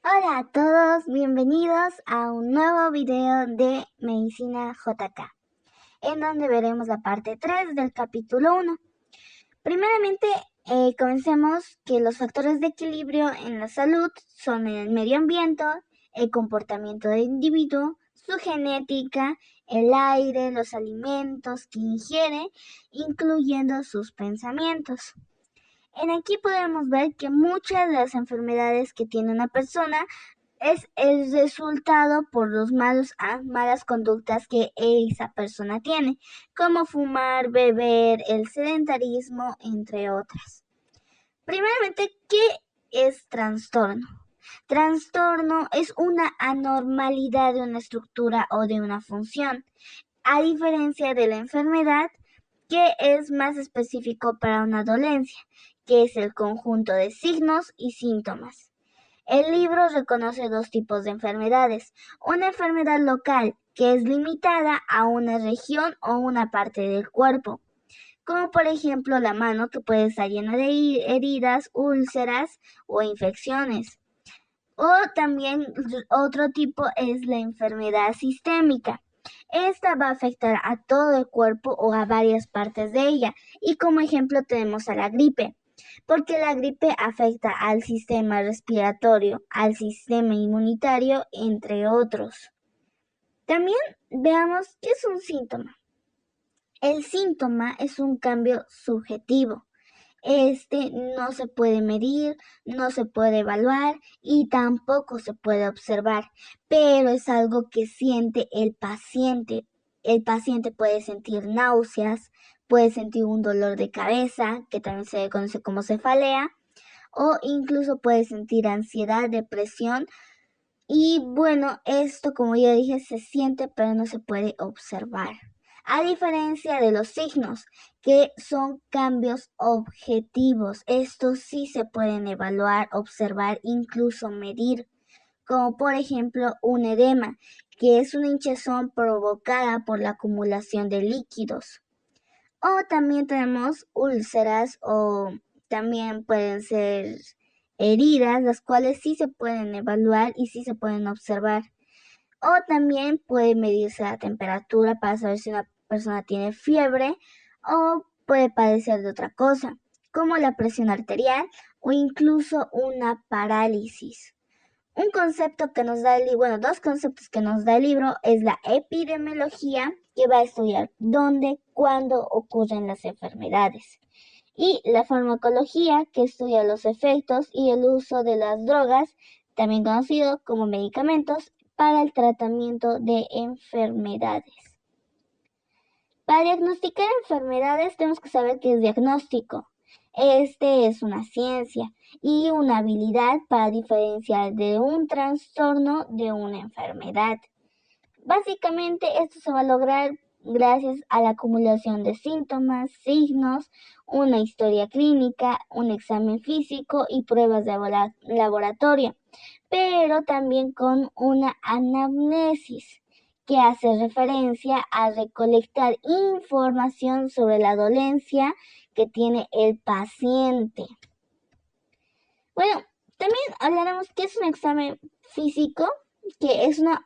Hola a todos, bienvenidos a un nuevo video de Medicina JK, en donde veremos la parte 3 del capítulo 1. Primeramente, comencemos que los factores de equilibrio en la salud son el medio ambiente, el comportamiento del individuo, su genética, el aire, los alimentos que ingiere, incluyendo sus pensamientos. Aquí podemos ver que muchas de las enfermedades que tiene una persona es el resultado por los malas conductas que esa persona tiene, como fumar, beber, el sedentarismo, entre otras. Primeramente, ¿qué es trastorno? Trastorno es una anormalidad de una estructura o de una función, a diferencia de la enfermedad, que es más específico para una dolencia, que es el conjunto de signos y síntomas. El libro reconoce dos tipos de enfermedades: una enfermedad local, que es limitada a una región o una parte del cuerpo, como por ejemplo la mano, que puede estar llena de heridas, úlceras o infecciones. O también otro tipo es la enfermedad sistémica. Esta va a afectar a todo el cuerpo o a varias partes de ella. Y como ejemplo tenemos a la gripe, porque la gripe afecta al sistema respiratorio, al sistema inmunitario, entre otros. También veamos qué es un síntoma. El síntoma es un cambio subjetivo. No se puede medir, no se puede evaluar y tampoco se puede observar, pero es algo que siente el paciente. El paciente puede sentir náuseas, puede sentir un dolor de cabeza, que también se conoce como cefalea, o incluso puede sentir ansiedad, depresión. Y bueno, esto, como ya dije, se siente pero no se puede observar. A diferencia de los signos, que son cambios objetivos, estos sí se pueden evaluar, observar, incluso medir, como por ejemplo un edema, que es una hinchazón provocada por la acumulación de líquidos. O también tenemos úlceras, o también pueden ser heridas, las cuales sí se pueden evaluar y sí se pueden observar. O también puede medirse la temperatura para saber si una persona tiene fiebre o puede padecer de otra cosa, como la presión arterial o incluso una parálisis. Un concepto que nos da el libro, bueno, dos conceptos que nos da el libro es la epidemiología, que va a estudiar dónde, cuándo ocurren las enfermedades, y la farmacología, que estudia los efectos y el uso de las drogas, también conocido como medicamentos, para el tratamiento de enfermedades. Para diagnosticar enfermedades tenemos que saber qué es diagnóstico. Este es una ciencia y una habilidad para diferenciar de un trastorno de una enfermedad. Básicamente esto se va a lograr gracias a la acumulación de síntomas, signos, una historia clínica, un examen físico y pruebas de laboratorio, pero también con una anamnesis, que hace referencia a recolectar información sobre la dolencia que tiene el paciente. Bueno, también hablaremos qué es un examen físico, que es una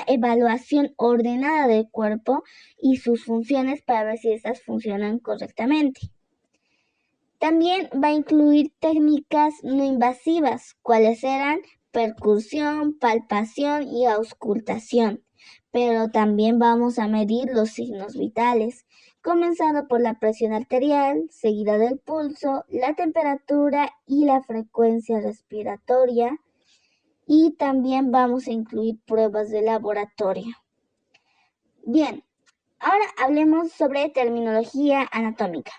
evaluación ordenada del cuerpo y sus funciones para ver si estas funcionan correctamente. También va a incluir técnicas no invasivas, cuales serán percusión, palpación y auscultación, pero también vamos a medir los signos vitales, comenzando por la presión arterial, seguida del pulso, la temperatura y la frecuencia respiratoria, y también vamos a incluir pruebas de laboratorio. Bien, ahora hablemos sobre terminología anatómica.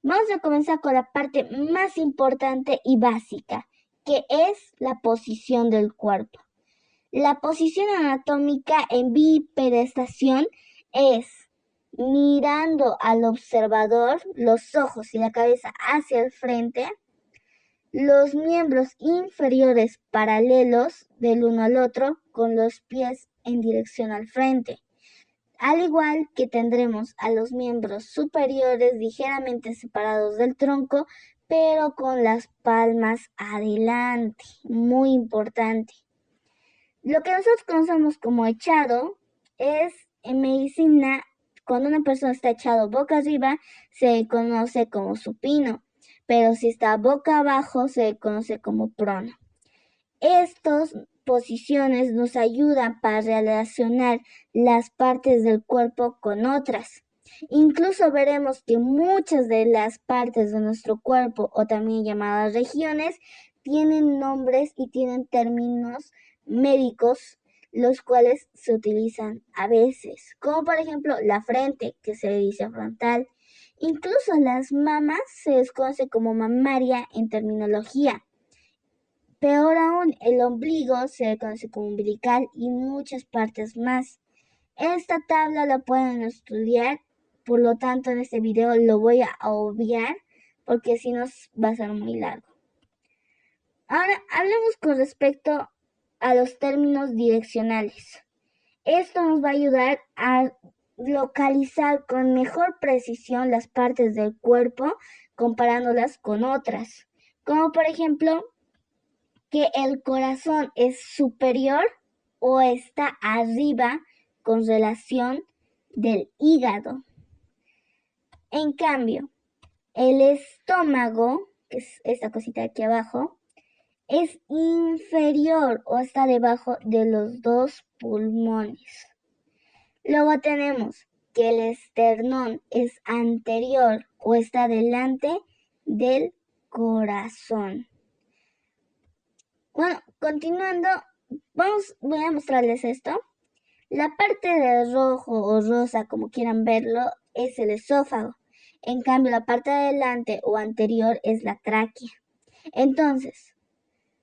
Vamos a comenzar con la parte más importante y básica, que es la posición del cuerpo. La posición anatómica en bipedestación es mirando al observador, los ojos y la cabeza hacia el frente, los miembros inferiores paralelos del uno al otro, con los pies en dirección al frente. Al igual que tendremos a los miembros superiores ligeramente separados del tronco, pero con las palmas adelante, muy importante. Lo que nosotros conocemos como echado es en medicina, cuando una persona está echado boca arriba, se conoce como supino, pero si está boca abajo, se conoce como prono. Estas posiciones nos ayudan para relacionar las partes del cuerpo con otras. Incluso veremos que muchas de las partes de nuestro cuerpo, o también llamadas regiones, tienen nombres y tienen términos médicos, los cuales se utilizan a veces, como por ejemplo la frente, que se dice frontal. Incluso las mamas se desconoce como mamaria en terminología. Peor aún, el ombligo se conoce como umbilical y muchas partes más. Esta tabla la pueden estudiar, por lo tanto en este video lo voy a obviar porque si no va a ser muy largo. Ahora hablemos con respecto a los términos direccionales. Esto nos va a ayudar a localizar con mejor precisión las partes del cuerpo comparándolas con otras, como por ejemplo que el corazón es superior o está arriba con relación del hígado. En cambio, el estómago, que es esta cosita aquí abajo, es inferior o está debajo de los dos pulmones. Luego tenemos que el esternón es anterior o está delante del corazón. Bueno, continuando, voy a mostrarles esto. La parte de rojo o rosa, como quieran verlo, es el esófago. En cambio, la parte de adelante o anterior es la tráquea. Entonces,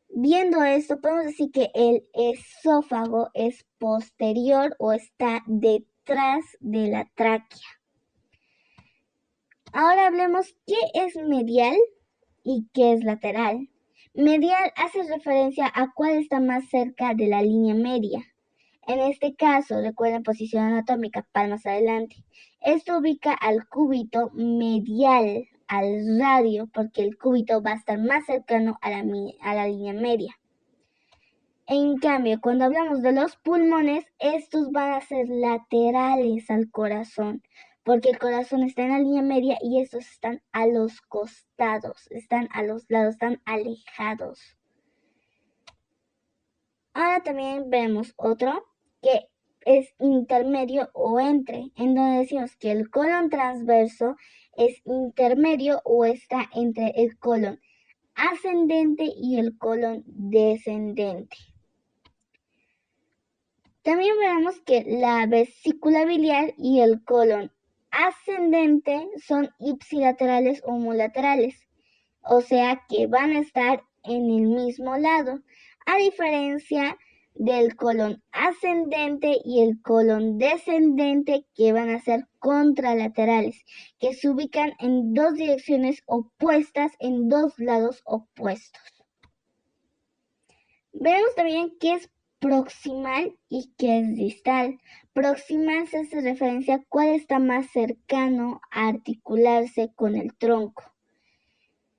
viendo esto, podemos decir que el esófago es posterior o está detrás de la tráquea. Ahora hablemos qué es medial y qué es lateral. Medial hace referencia a cuál está más cerca de la línea media. En este caso, recuerden posición anatómica, palmas adelante. Esto ubica al cúbito medial al radio, porque el cúbito va a estar más cercano a la línea media. En cambio, cuando hablamos de los pulmones, estos van a ser laterales al corazón, porque el corazón está en la línea media y estos están a los costados, están a los lados, están alejados. Ahora también vemos otro que es intermedio o entre, en donde decimos que el colon transverso es intermedio o está entre el colon ascendente y el colon descendente. También veremos que la vesícula biliar y el colon ascendente son ipsilaterales o homolaterales, o sea que van a estar en el mismo lado, a diferencia del colon ascendente y el colon descendente, que van a ser contralaterales, que se ubican en dos direcciones opuestas, en dos lados opuestos. Veremos también qué es proximal y qué es distal. Proximal se hace referencia a cuál está más cercano a articularse con el tronco.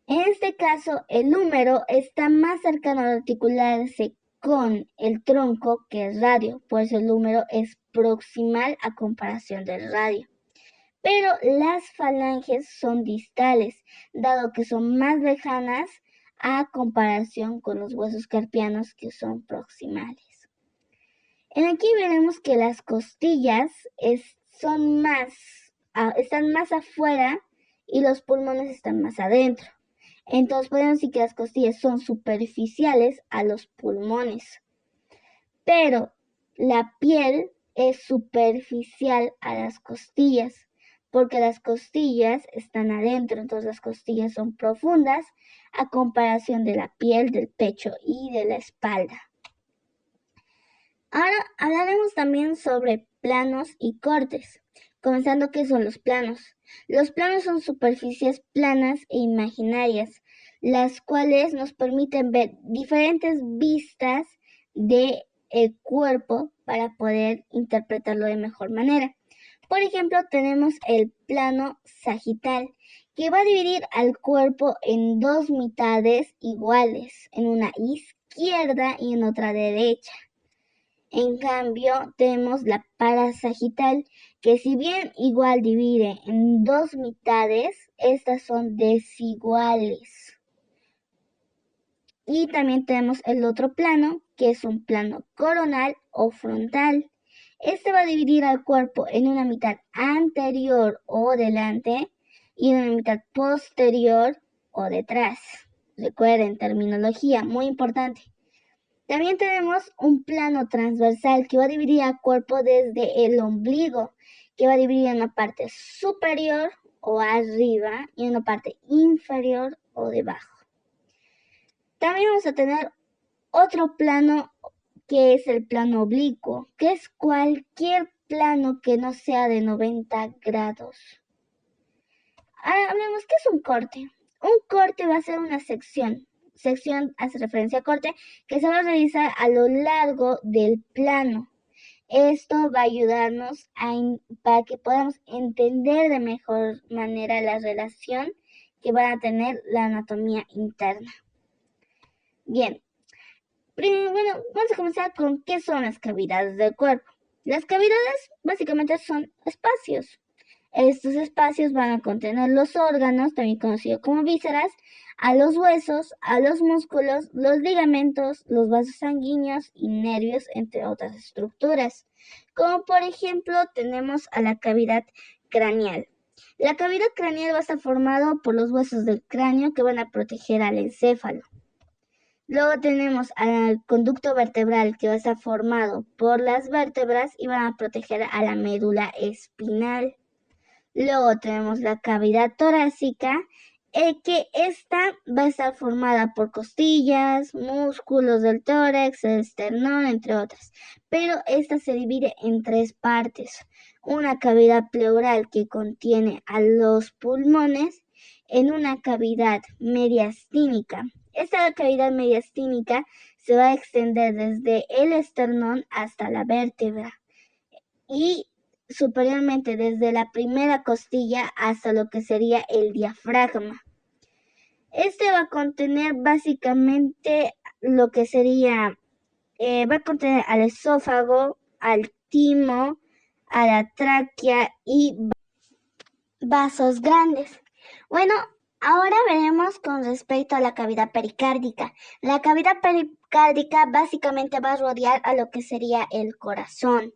En este caso, el húmero está más cercano a articularse con el tronco que el radio, por eso el húmero es proximal a comparación del radio. Pero las falanges son distales, dado que son más lejanas a comparación con los huesos carpianos, que son proximales. Aquí veremos que las costillas están más afuera y los pulmones están más adentro. Entonces podemos decir que las costillas son superficiales a los pulmones, pero la piel es superficial a las costillas, porque las costillas están adentro, entonces las costillas son profundas a comparación de la piel, del pecho y de la espalda. Ahora hablaremos también sobre planos y cortes, comenzando qué son los planos. Los planos son superficies planas e imaginarias, las cuales nos permiten ver diferentes vistas del cuerpo para poder interpretarlo de mejor manera. Por ejemplo, tenemos el plano sagital, que va a dividir al cuerpo en dos mitades iguales, en una izquierda y en otra derecha. En cambio, tenemos la parasagital, que si bien igual divide en dos mitades, estas son desiguales. Y también tenemos el otro plano, que es un plano coronal o frontal. Este va a dividir al cuerpo en una mitad anterior o delante y en una mitad posterior o detrás. Recuerden, terminología muy importante. También tenemos un plano transversal que va a dividir al cuerpo desde el ombligo, que va a dividir en una parte superior o arriba y en una parte inferior o debajo. También vamos a tener otro plano que es el plano oblicuo, que es cualquier plano que no sea de 90 grados. Ahora hablemos, ¿qué es un corte? Un corte va a ser una sección. Sección hace referencia a corte que se va a realizar a lo largo del plano. Esto va a ayudarnos para que podamos entender de mejor manera la relación que va a tener la anatomía interna. Bien, bueno, vamos a comenzar con qué son las cavidades del cuerpo. Las cavidades básicamente son espacios. Estos espacios van a contener los órganos, también conocidos como vísceras, a los huesos, a los músculos, los ligamentos, los vasos sanguíneos y nervios, entre otras estructuras. Como por ejemplo tenemos a la cavidad craneal. La cavidad craneal va a estar formada por los huesos del cráneo que van a proteger al encéfalo. Luego tenemos al conducto vertebral que va a estar formado por las vértebras y van a proteger a la médula espinal. Luego tenemos la cavidad torácica, que esta va a estar formada por costillas, músculos del tórax, el esternón, entre otras. Pero esta se divide en tres partes. Una cavidad pleural que contiene a los pulmones, en una cavidad mediastínica. Esta cavidad mediastínica se va a extender desde el esternón hasta la vértebra y superiormente desde la primera costilla hasta lo que sería el diafragma. Este va a contener básicamente lo que sería, va a contener al esófago, al timo, a la tráquea y vasos grandes. Bueno, ahora veremos con respecto a la cavidad pericárdica. La cavidad pericárdica básicamente va a rodear a lo que sería el corazón.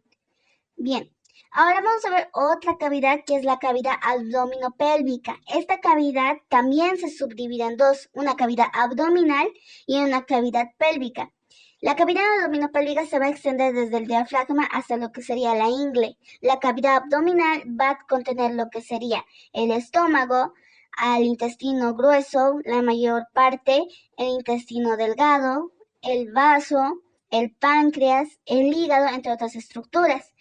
Bien, ahora vamos a ver otra cavidad que es la cavidad abdominopélvica. Esta cavidad también se subdivide en dos, una cavidad abdominal y una cavidad pélvica. La cavidad abdominopélvica se va a extender desde el diafragma hasta lo que sería la ingle. La cavidad abdominal va a contener lo que sería el estómago, al intestino grueso, la mayor parte, el intestino delgado, el vaso, el páncreas, el hígado, entre otras estructuras.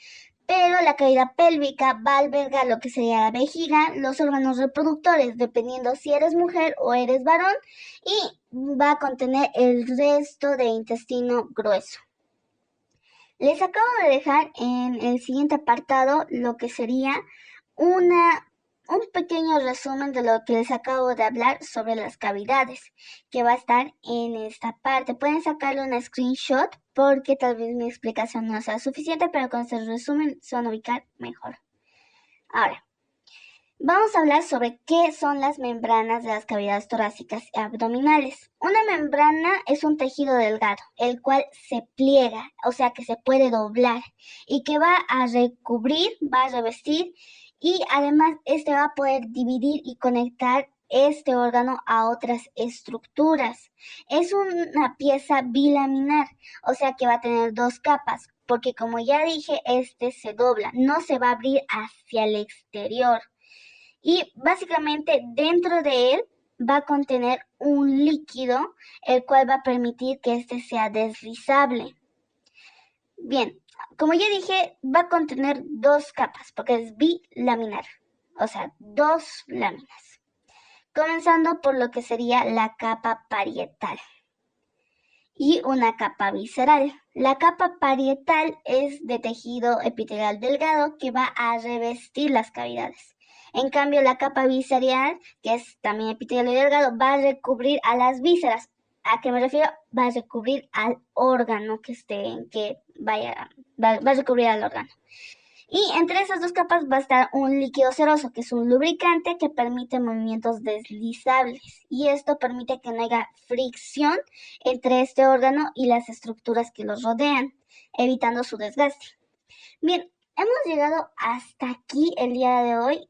Pero la cavidad pélvica va a albergar lo que sería la vejiga, los órganos reproductores, dependiendo si eres mujer o eres varón, y va a contener el resto de intestino grueso. Les acabo de dejar en el siguiente apartado lo que sería un pequeño resumen de lo que les acabo de hablar sobre las cavidades, que va a estar en esta parte. Pueden sacarle una screenshot porque tal vez mi explicación no sea suficiente, pero con este resumen se van a ubicar mejor. Ahora, vamos a hablar sobre qué son las membranas de las cavidades torácicas y abdominales. Una membrana es un tejido delgado, el cual se pliega, o sea que se puede doblar y que va a recubrir, va a revestir y además este va a poder dividir y conectar este órgano a otras estructuras. Es una pieza bilaminar, o sea que va a tener dos capas, porque como ya dije, este se dobla, no se va a abrir hacia el exterior. Y básicamente dentro de él va a contener un líquido, el cual va a permitir que este sea deslizable. Bien, como ya dije, va a contener dos capas, porque es bilaminar, o sea, dos láminas. Comenzando por lo que sería la capa parietal y una capa visceral. La capa parietal es de tejido epitelial delgado que va a revestir las cavidades. En cambio, la capa visceral, que es también epitelio delgado, va a recubrir a las vísceras. ¿A qué me refiero? Va a recubrir al órgano va a recubrir al órgano. Y entre esas dos capas va a estar un líquido ceroso, que es un lubricante que permite movimientos deslizables. Y esto permite que no haya fricción entre este órgano y las estructuras que los rodean, evitando su desgaste. Bien, hemos llegado hasta aquí el día de hoy.